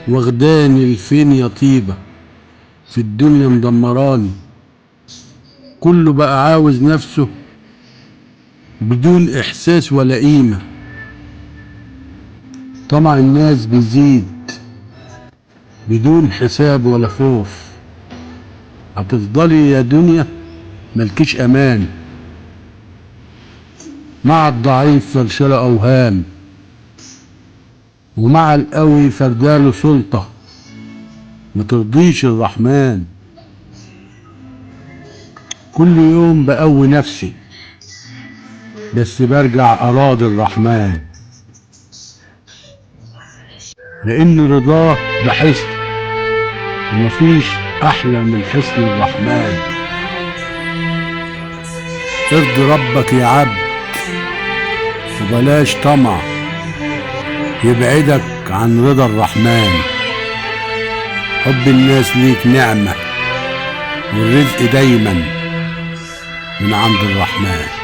واخداني لفين يا طيبة، في الدنيا مدمراني. كله بقى عاوز نفسه بدون احساس ولا قيمة. طمع الناس بيزيد بدون حساب ولا خوف. هتفضلي يا دنيا ملكيش امان، مع الضعيف فرشلة اوهام، ومع القوي فرداله سلطة ما ترضيش الرحمن. كل يوم بقوي نفسي بس برجع اراضي الرحمن، لان رضاه ده حسن، ومفيش احلى من حسن الرحمن. ارضي ربك يا عبد وبلاش طمع يبعدك عن رضا الرحمن. حب الناس ليك نعمة، والرزق دايما من عند الرحمن.